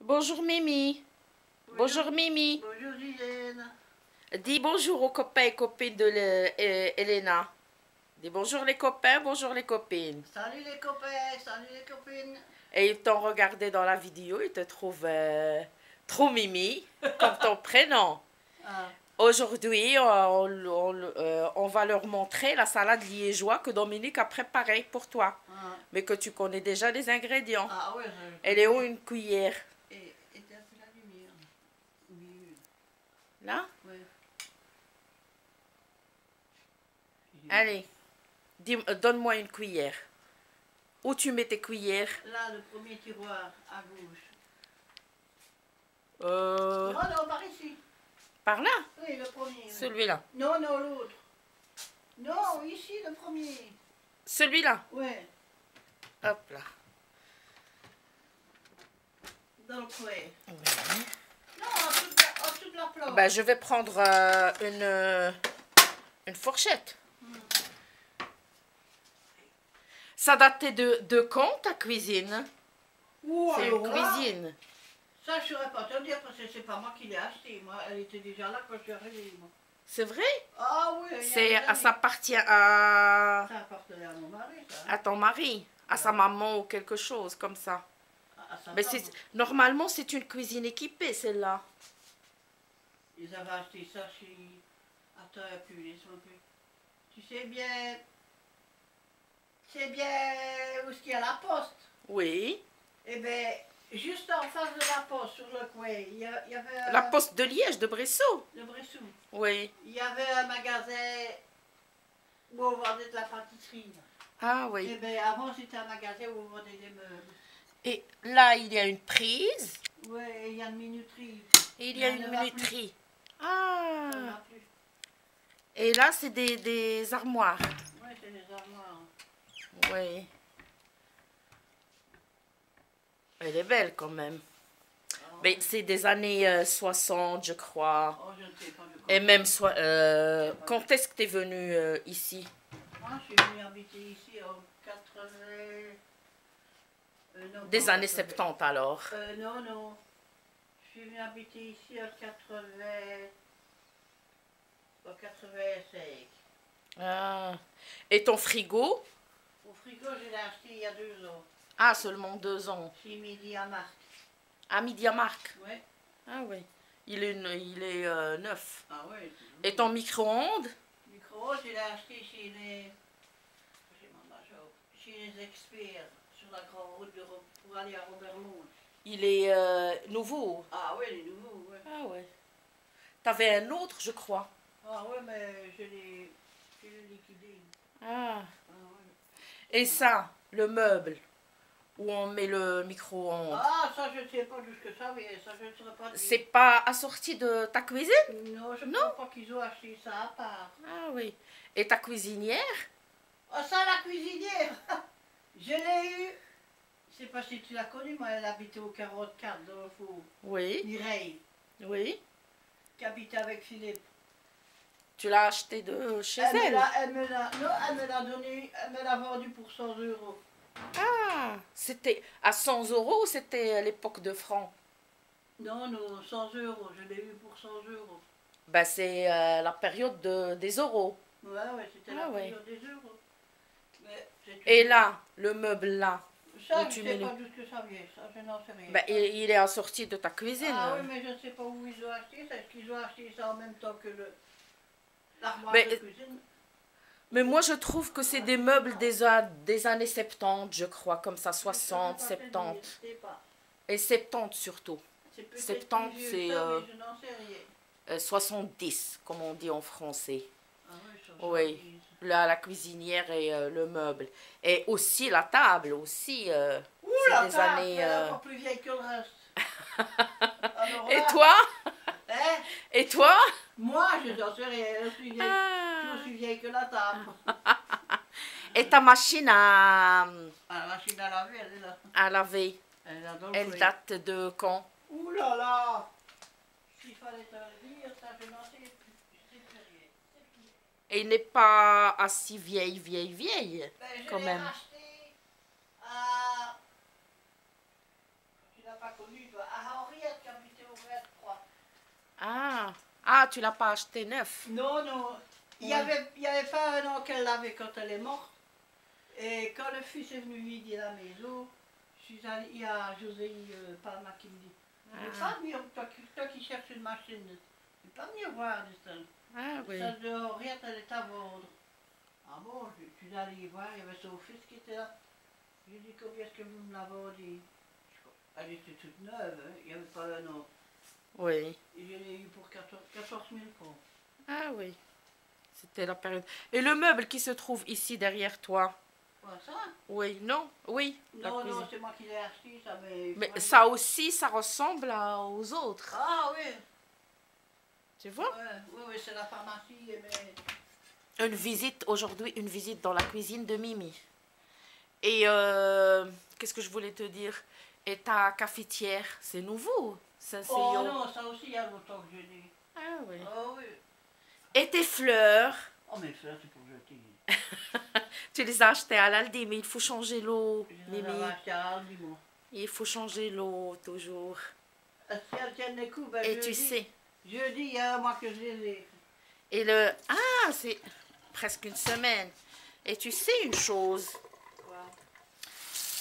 Bonjour Mimi. Bonjour Mimi. Bonjour Ghislaine. Dis bonjour aux copains et copines de Elena. Dis bonjour les copains, bonjour les copines. Salut les copains, salut les copines. Et ils t'ont regardé dans la vidéo, ils te trouvent trop Mimi, comme ton prénom. Ah, Aujourd'hui, on va leur montrer la salade liégeoise que Dominique a préparée pour toi. ah, Mais que tu connais déjà les ingrédients. ah ouais, Elle est où une cuillère? et t'as fait la lumière. Oui, Là? ouais. Allez, donne-moi une cuillère. Où tu mets tes cuillères? Là, le premier tiroir à gauche. Euh, Non, non, par ici. Par là? Oui, le premier. Oui. Celui-là. Non, non, l'autre. Non, ici, le premier. Celui-là. Ouais, Hop là. dans le coin. Oui. Non, en dessous de la plante. Ben, je vais prendre une fourchette. Ça datait de quand ta cuisine? Ouh, C'est alors une là, cuisine. ça, je ne saurais pas te le dire parce que c'est pas moi qui l'ai acheté. Moi, elle était déjà là quand je suis arrivée. Moi. C'est vrai? Ah oui, il y a C'est, des années. ça appartient à Ça appartenait à mon mari, ça. à ton mari, à sa maman ou quelque chose comme ça. À sa Mais femme. normalement, c'est une cuisine équipée, celle-là. Ils avaient acheté ça chez... Attends un peu, laisse-moi un peu. Tu sais bien... C'est bien où est-ce qu'il y a la poste. Oui. Eh bien, juste en face de la poste, sur le coin, il y avait... La poste de Liège, de Bressot. Le Bressou. Oui. Il y avait un magasin où on vendait de la pâtisserie. Ah oui. Eh bien, avant, c'était un magasin où on vendait des meubles. Et là, il y a une prise. Oui, il y a une minuterie. Et il y a Mais une elle ne va minuterie. plus. Ah. Elle ne va plus. Et là, c'est des armoires. Oui, c'est des armoires. Oui. Elle est belle quand même. Ah, Mais c'est des années 60, je crois. oh, je ne sais pas de quoi. Et même, quand est-ce que tu es venu ici? Moi, je suis venue habiter ici en 80... non, Des pas années 80. 70 alors. Non, non. Je suis venue habiter ici en 85. Ah. Et ton frigo? Au frigo, je l'ai acheté il y a 2 ans. Ah, seulement 2 ans. Chez Midi à Marc. À Mediamarkt. Ouais. Ah oui. Il est neuf. Ah ouais. Et ton micro-ondes? Micro-ondes, je l'ai acheté chez les... Chez les experts, sur la grande route pour aller à Robermont. Il est nouveau. Ah ouais, les nouveaux, ouais. Ah ouais. T'avais un autre, je crois. Ah ouais, mais je l'ai liquidé. Ah. Ah ouais. Et ça, le meuble, où on met le micro-ondes. Ah, ça, je ne sais pas d'où que ça vient, ça, je ne saurais pas dire. C'est pas assorti de ta cuisine? Non, je ne crois pas qu'ils ont acheté ça à part. Ah oui. Et ta cuisinière? Ah, ça, la cuisinière, je l'ai eue. Je ne sais pas si tu la connais, moi, elle habitait au 44 dans le four. Oui. Mireille, Oui. qui habitait avec Philippe. Tu l'as acheté de chez elle? Elle me l'a donné, elle me l'a vendu pour 100 euros. Ah, c'était à 100 € ou c'était à l'époque de francs? Non, non, 100 euros, je l'ai eu pour 100 euros. Ben, c'est la période des euros. Ouais, ouais, c'était Ah la ouais. période des euros. Mais Et là, le meuble là, ça, où je tu ne mets sais le- pas d'où que ça vient, ça, je n'en sais rien. ben, il est assorti de ta cuisine. Ah oui, mais je ne sais pas où ils ont acheté ça. Est-ce qu'ils ont acheté ça en même temps que l'armoire Mais- de cuisine? Mais moi, je trouve que c'est des meubles des années 70, je crois, comme ça, 60, Je sais pas te 70. dire, je sais pas. Et 70 surtout. C'est peut-être 70, plus vieux c'est, que ça, mais je n'en sais rien. 70, comme on dit en français. Ah oui, ça, Oui. La cuisinière et le meuble. Et aussi la table, aussi. Ouh, c'est la des table, années. elle est encore plus vieille que le reste. Alors Et là, toi? hein, Et toi? moi, je n'en sais rien. Je suis vieille, Ah. je suis vieille que la table. Et ta machine Ah, la machine à laver, elle est là. à laver, Elle est là dans le elle coin. date de quand? Ouh là là! S'il fallait te le dire, ça, je n'en sais plus. Je sais plus rien. Et il n'est pas assez vieille. Ben, je Quand l'ai même. acheté à... Tu l'as pas connu, toi, à Ah, tu l'as pas acheté neuf? Non, non. Il y avait pas un an qu'elle l'avait quand elle est morte. Et quand le fils est venu vider la maison, je suis allée, il y a José Palma qui me dit, tu ne peux pas venir, toi qui cherches une machine, tu ne peux pas venir voir de ça. Ah oui. Ça dehors, rien, elle est à vendre. Ah bon, je suis allée y voir, il y avait son fils qui était là. J'ai dit, combien est-ce que vous me la vendez? Elle était toute neuve, hein, il n'y avait pas un an. Oui. Et je l'ai eu pour 14 000 francs. Ah oui. C'était la période. Et le meuble qui se trouve ici derrière toi? Quoi, ça? Oui, non? Oui. La Non, cuisine. non, c'est moi qui l'ai acheté, ça, Mais ça aussi, ça ressemble aux autres. Ah oui, Tu vois? oui, oui, c'est la pharmacie, mais... Une visite aujourd'hui, une visite dans la cuisine de Mimi. Et qu'est-ce que je voulais te dire? Et ta cafetière, c'est nouveau? Ça, c'est Oh non, ça aussi, il y a longtemps que je l'ai. Ah oui. Oh oui. Et tes fleurs? Oh, mais ça, c'est pour jeter. Tu les as achetées à l'Aldi, mais il faut changer l'eau, Je les Mimi. avais achetées à Aldi, moi. Il faut changer l'eau toujours. Si elles tiennent les coups, ben Et tu sais. Jeudi, il y a un mois que je les ai. Et le... Ah, c'est presque une semaine. Et tu sais une chose. Quoi?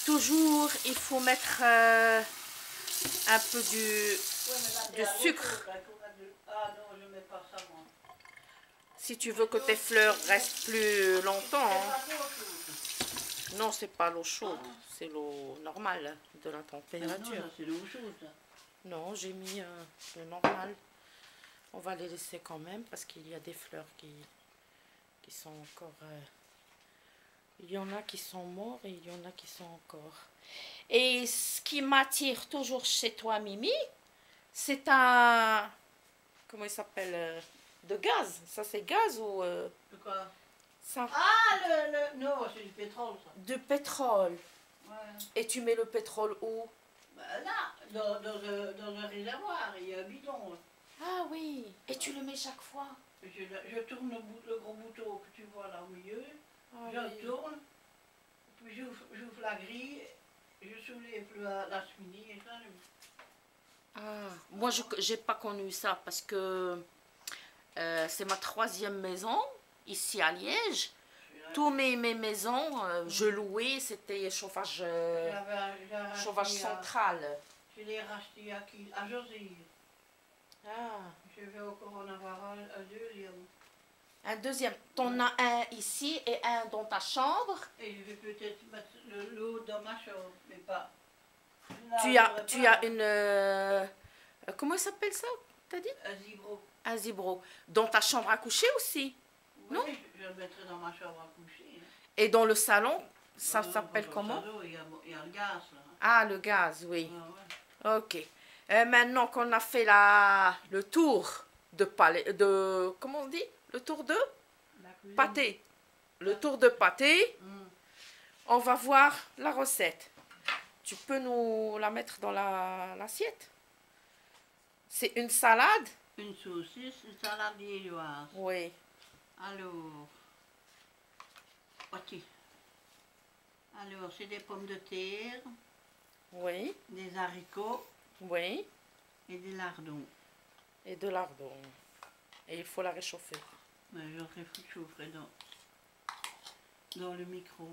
Toujours, il faut mettre un peu du sucre. Ah non, je ne mets pas ça, moi. Si tu veux que tes fleurs restent plus longtemps. C'est Hein. pas trop chaud. Non, c'est pas l'eau chaude. C'est l'eau normale de la température. Non, c'est l'eau chaude, ça. Non, j'ai mis le normal. On va les laisser quand même parce qu'il y a des fleurs qui sont encore... il y en a qui sont morts et il y en a qui sont encore. Et ce qui m'attire toujours chez toi, Mimi, c'est un... Comment il s'appelle de gaz. Ça, c'est gaz ou... De quoi? Ça. Ah, non, c'est du pétrole, ça. De pétrole. Ouais. Et tu mets le pétrole où? Ben là, dans un réservoir, il y a un bidon. Ah oui. Et tu le mets chaque fois? Je tourne le gros bouton que tu vois là au milieu, Ah, je oui. le tourne, puis j'ouvre la grille, je soulève la cheminée et ça, Ah, moi, je n'ai pas connu ça parce que c'est ma 3e maison ici à Liège. Toutes mes maisons, je louais, c'était chauffage, chauffage central. Je l'ai racheté à José. Ah. Je vais encore en avoir un deuxième. Un deuxième. T'en as un ici et un dans ta chambre. Et je vais peut-être mettre l'eau dans ma chambre, mais pas. Tu as une... comment ça s'appelle ça, t'as dit? Un zibro. Un zibro. Dans ta chambre à coucher aussi? Oui, non? Je le mettrai dans ma chambre à coucher. Et dans le salon, ça s'appelle comment? Dans le salon, il y a le gaz là. Ah, le gaz, oui. Ah, ouais. Ok. Maintenant qu'on a fait le tour de palais, comment on dit? Le tour de pâté. Le tour de pâté. On va voir la recette. Tu peux nous la mettre dans l'assiette? C'est une salade? Une saucisse, une salade liégeoise. Oui. Alors, ok. Alors, c'est des pommes de terre, Oui. des haricots Oui. et des lardons. Et de lardon. Et il faut la réchauffer. Mais je réchaufferai dans le micro.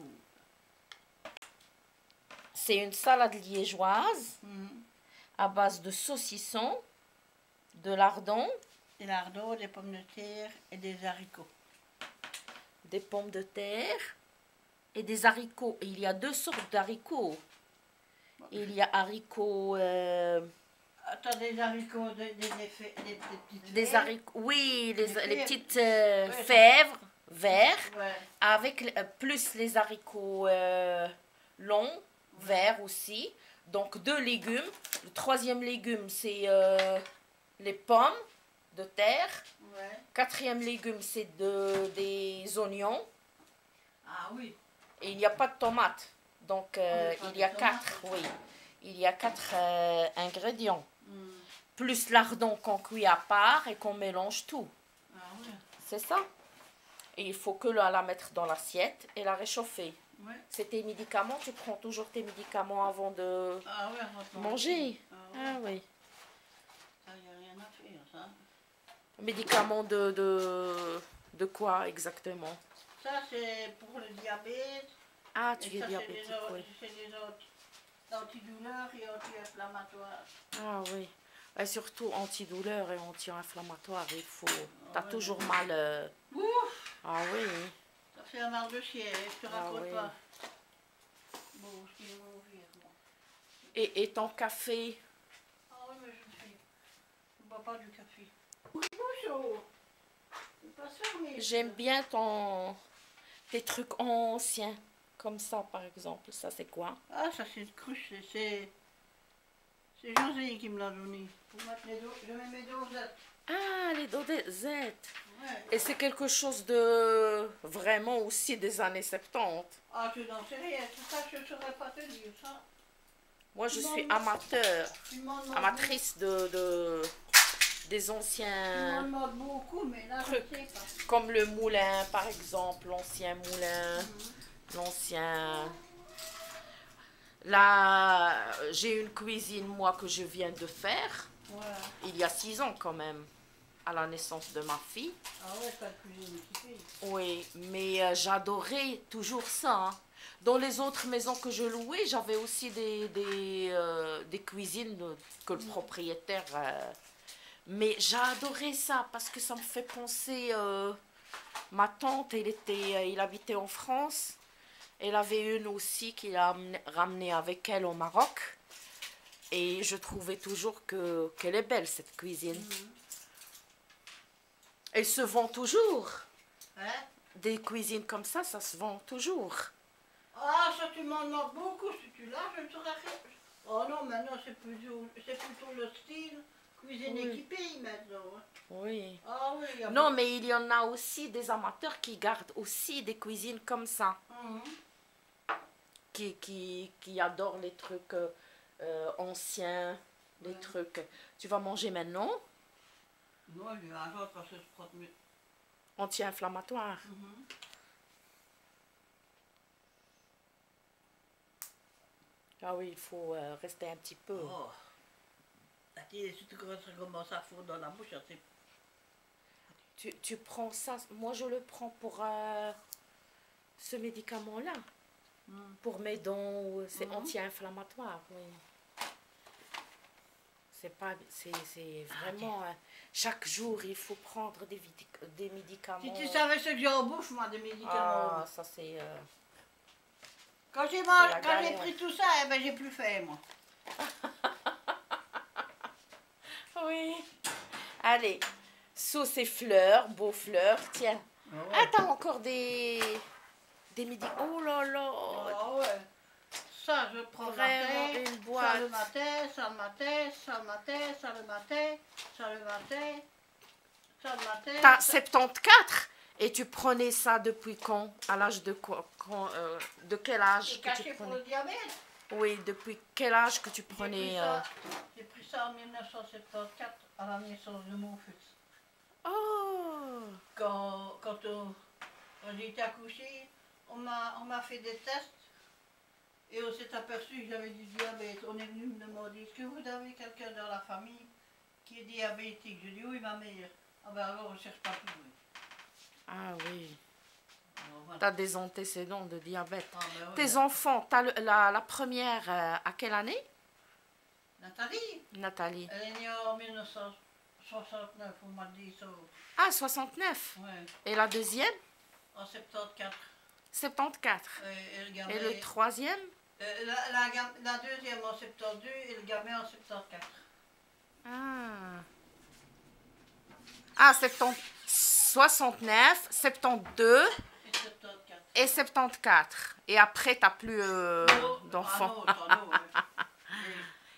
C'est une salade liégeoise à base de saucisson, de lardon, Des lardons, des pommes de terre et des haricots. des pommes de terre et des haricots. Et il y a 2 sortes d'haricots. Il y a haricots... Attends, des haricots, des petites des fèves. haricots, oui, les fèves. petites Ouais, fèves verts, Ouais. avec plus les haricots longs, verts aussi. Donc 2 légumes. Le 3e légume, c'est les pommes de terre. Ouais. 4e légume, c'est des oignons. Ah oui. Et il n'y a pas de tomates. Donc met pas il de y a tomates. 4, oui. Il y a 4 ingrédients. Mm. Plus lardon qu'on cuit à part et qu'on mélange tout. Ah oui. C'est ça. Et il faut que la mettre dans l'assiette et la réchauffer. Ouais. C'est tes médicaments, tu prends toujours tes médicaments avant de Ah ouais, on va manger. Ah, ouais. Ah oui. Ça, y a rien à faire, ça. Médicament de quoi exactement? Ça, c'est pour le diabète. Ah, Et tu es ça, diabétique, oui. c'est des antidouleurs et anti-inflammatoires. Ah oui. Et surtout antidouleur et anti-inflammatoire, il faut... T'as Ouais, toujours mal... Ouf, Ah oui. ça fait un mal de chien, je te Ah raconte oui. pas. Bon, je vais m'ouvrir, moi. Et ton café? Ah oui, mais je ne bois pas du café. Bonjour. C'est pas fermé. J'aime bien tes trucs anciens. Comme ça, par exemple. Ça, c'est quoi? Ah, ça c'est une cruche, c'est José qui me l'a donné. Pour mettre les dos, je mets mes dosettes. Ah, les dodettes. Ouais. Et c'est quelque chose de vraiment aussi des années 70. Ah, tu n'en sais rien, tout ça je ne saurais pas te dire ça. Moi, je Tu suis m'en- amateur, Tu m'en demandes amatrice des beaucoup, anciens beaucoup, mais là trucs. je ne sais pas. Comme le moulin, par exemple, l'ancien moulin, l'ancien... Là, j'ai une cuisine, moi, que je viens de faire, Voilà. il y a 6 ans quand même, à la naissance de ma fille. Ah ouais, pas de cuisine équipée. Oui, mais j'adorais toujours ça, hein. Dans les autres maisons que je louais, j'avais aussi des cuisines que le propriétaire... mais j'adorais ça parce que ça me fait penser... ma tante, il habitait en France. Elle avait une aussi qu'il a ramenée avec elle au Maroc. Et je trouvais toujours qu'elle est belle, cette cuisine. Elle se vend toujours. Hein? Des cuisines comme ça se vend toujours. Ah, ça tu m'en demandes beaucoup, si tu l'as, je ne saurais rien. Oh non, maintenant c'est plutôt le style cuisine Oui. équipée maintenant. Hein. Oui. Ah oui, il y a Non, mais il y en a aussi des amateurs qui gardent aussi des cuisines comme ça. Mhm. Qui adorent les trucs anciens, les Ouais. trucs... Tu vas manger maintenant? Moi, j'ai un jour quand je se frotte mieux. Anti-inflammatoire. Ah oui, il faut rester un petit peu. Oh. Si tu commences à fondre dans la bouche, c'est... Tu prends ça, moi je le prends pour ce médicament-là. Pour mes dents, c'est anti-inflammatoire, oui. C'est vraiment... chaque jour, il faut prendre des médicaments. Si tu savais ce que j'ai en bouche, moi, des médicaments. Ah, ça c'est... Quand j'ai galère. pris tout ça, eh ben, j'ai plus fait, moi. Oui. Allez, sauce et fleurs, beaux fleurs, tiens. Ah, t'as encore des médicaments. Oh là là. Ah ouais. Ça, je prends Vraiment le matin, une boîte. ça le matin, ça le matin, ça le matin, ça le matin, ça le matin, ça le matin. T'as ça- 74 et tu prenais ça depuis quand? À l'âge de quoi? De quel âge C'est que tu caché pour prenais? le diabète. Oui, depuis quel âge que tu prenais... J'ai pris ça en 1974 à la naissance de mon fils. Oh. Quand j'ai été accouchée, on m'a fait des tests et on s'est aperçu que j'avais du diabète. On est venu me demander, est-ce que vous avez quelqu'un dans la famille qui est diabétique? Je dis oui, ma mère. Ah ben alors on ne cherche pas plus loin. Ah oui. Alors, voilà. T'as des antécédents de diabète. Ah, ben ouais. Tes enfants, t'as la première à quelle année? Nathalie, Nathalie. elle est née en 1969 au mois de décembre. Ah, 69. Ouais, Et la deuxième? en 74. 74. Et le Et gamin, le troisième? la deuxième en 72 et le gamin en 74. Ah. Ah, 69, 72 Et 74. et 74. Et après, t'as plus d'enfants. Ah non, ouais.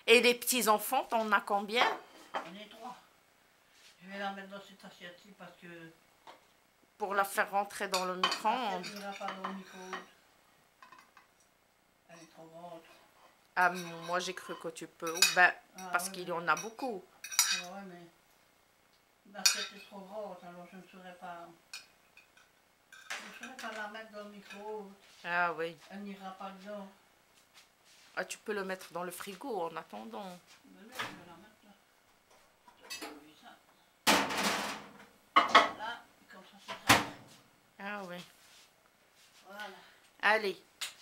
Et les petits-enfants, t'en as combien? On est 3. Je vais la mettre dans cette assiette-ci parce que... Pour la faire rentrer dans le micro-ondes. Elle n'ira pas dans le micro-ondes. Elle est trop grande. Ah, moi, j'ai cru que tu peux. Ben, Ah, parce ouais. qu'il y en a beaucoup. Ah ouais, mais... L'assiette est trop grande, alors je ne saurais pas... Je ne saurais pas la mettre dans le micro-ondes. Ah oui. Elle n'ira pas dedans. Ah, tu peux le mettre dans le frigo en attendant. Mais là, je vais la mettre là. Je vais enlever ça. Allez,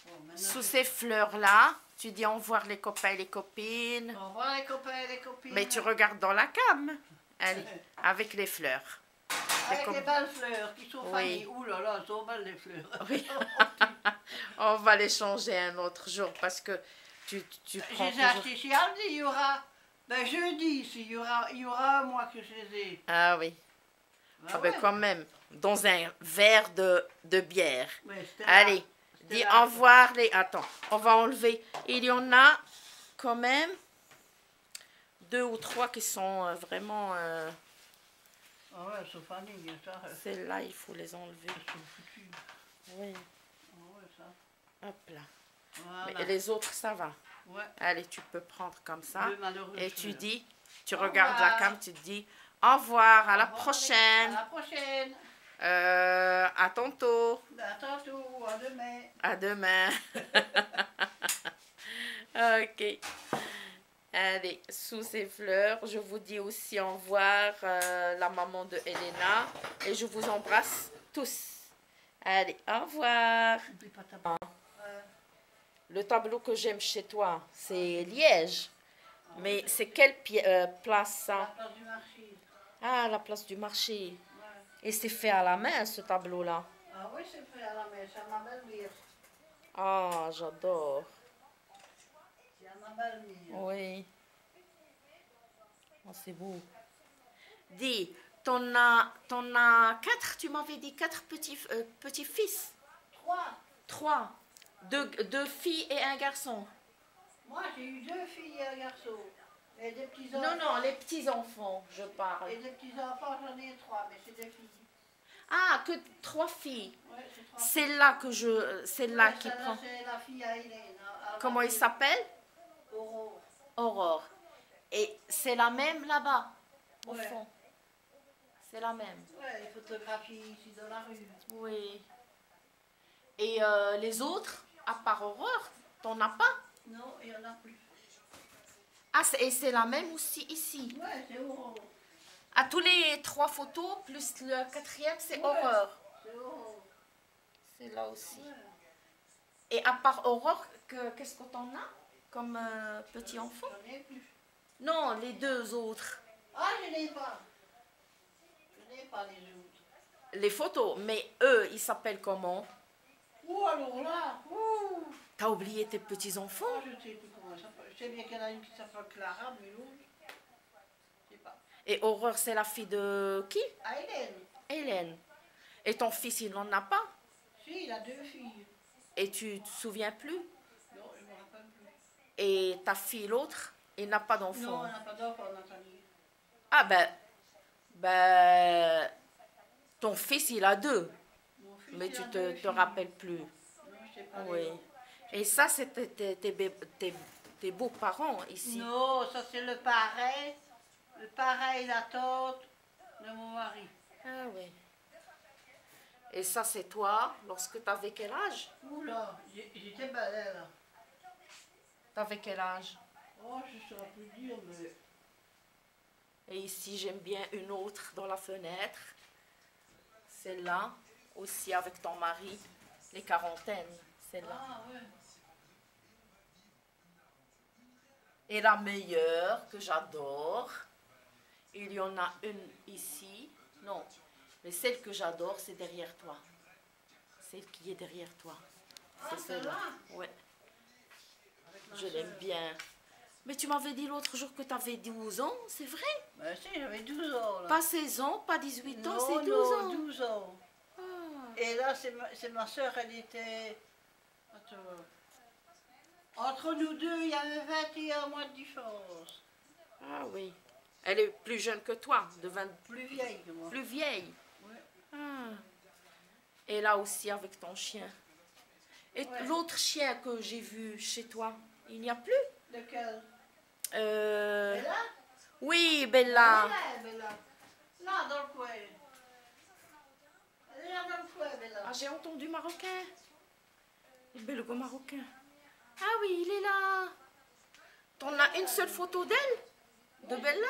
Bon, maintenant, sous ces fleurs-là, tu dis au revoir les copains et les copines. au revoir les copains et les copines. Mais tu regardes dans la cam. Allez, avec les fleurs. Avec comme- les belles fleurs qui sont Oui. fanées. Ouh là là, elles sont belles les fleurs. Oui. On va les changer un autre jour parce que tu Je prends les ai toujours... achetées chez Aldi, il y aura... Ben jeudi ici, il y aura un mois que je les ai. Ah oui. Ben Ah ben ouais. quand même, dans un verre de bière. Ouais, c'était là. Allez, C'était dis là. au revoir les... Attends, on va enlever. Il y en a quand même 2 ou 3 qui sont vraiment... Ah ouais, elles sont fanées, ça. Celles-là, il faut les enlever. Elles sont foutues. Oui, Ah ouais, ça. hop là. Voilà. Mais les autres, ça va. Ouais. Allez, tu peux prendre comme ça. Deux malheureuses Et tu fleurs. dis, tu Au regardes la revoir. cam, tu te dis au revoir, à la Au revoir, prochaine. À la prochaine. À tantôt. À tantôt, à demain. À demain. Ok. Allez, sous ces fleurs, je vous dis aussi au revoir, la maman de Elena. Et je vous embrasse tous. Allez, au revoir. N'oublie pas ta Le tableau que j'aime chez toi, c'est Liège. Mais c'est quelle place la ça? place du marché. Ah, la place du marché. Ouais. Et c'est fait à la main, ce tableau-là. Ah oui, c'est fait à la main, c'est à ma belle-mère. Ah, j'adore. C'est à ma belle-mère. Oui. Oh, c'est beau. Dis, t'en as 4, tu m'avais dit 4 petits-fils. 3. 3. 2 filles et un garçon. Moi, j'ai eu 2 filles et un garçon. Et des petits-enfants. Non, les petits-enfants, je parle. Et des petits-enfants, j'en ai 3, mais c'est des filles. Ah, que 3 filles. Ouais, c'est 3 filles. Celle-là que je... Celle-là Ouais, qui celle-là, prend... c'est la fille à Hélène. Comment il s'appelle? Aurore. Aurore. Et c'est la même là-bas, au Ouais. fond. C'est la même. Ouais, les photographies ici dans la rue. Oui. Et les autres, à part Aurore, t'en as pas? Non, il n'y en a plus. Ah, et c'est la même aussi ici. Ouais, c'est Aurore. À tous les 3 photos, plus le 4e, c'est Ouais. Aurore. C'est Aurore. C'est là aussi. Ouais. Et à part Aurore, qu'est-ce que t'en as comme petit enfant? J'en ai plus. Non, les 2 autres. Ah, je n'ai pas. Je n'ai pas les autres. Les photos, mais eux, ils s'appellent comment? Ouh, alors là, ouh. T'as oublié tes petits-enfants? Oh, je ne sais plus comment ça s'appelle. Je sais bien qu'il y en a une qui s'appelle Clara, mais l'autre, je ne sais pas. Et Aurore, c'est la fille de qui? Ah, Hélène. Hélène. Et ton fils, il n'en a pas? Si, il a 2 filles. Et tu te souviens plus? Non, je ne me rappelle plus. Et ta fille, l'autre, il n'a pas d'enfant? Non, elle n'a pas d'enfant, Nathalie. Ah ben, ton fils, il a 2, Mon fils, mais il tu a 2 te filles. rappelles plus. Non, je sais pas. Oui. Et ça, c'était tes beaux-parents ici. Non, ça c'est le pareil. Le pareil, la tante de mon mari. Ah oui. Et ça, c'est toi, lorsque tu avais quel âge? Oula, j'étais belle là. Tu avais quel âge? Oh, je ne saurais plus dire, mais... Et ici, j'aime bien une autre dans la fenêtre. Celle-là, aussi avec ton mari, les quarantaines, celle-là. Ah, ouais. Et la meilleure, que j'adore, il y en a une ici. Non, mais celle que j'adore, c'est derrière toi. Celle qui est derrière toi. Ah, C'est celle-là. celle-là? Ouais, Avec ma je l'aime sœur. bien. Mais tu m'avais dit l'autre jour que tu avais 12 ans, c'est vrai? Ben si, j'avais 12 ans là. Pas 16 ans, pas 18 ans, Non, c'est 12 non, ans. 12 ans. Ah. Et là, c'est ma soeur, elle était... Attends. Entre nous deux, il y avait 21 mois de différence. Ah oui. Elle est plus jeune que toi, de 20, Plus vieille que moi. plus vieille. Ouais. Ah. Et là aussi avec ton chien. Et Ouais. l'autre chien que j'ai vu chez toi, il n'y a plus? Lequel? Euh, Bella? Oui, Bella. Elle est Bella. Là, dans le coin. Elle est là dans le coin, Bella. Ah, j'ai entendu marocain. Le belgo marocain. Ah oui, il est là. T'en as une seule photo d'elle? De Bella?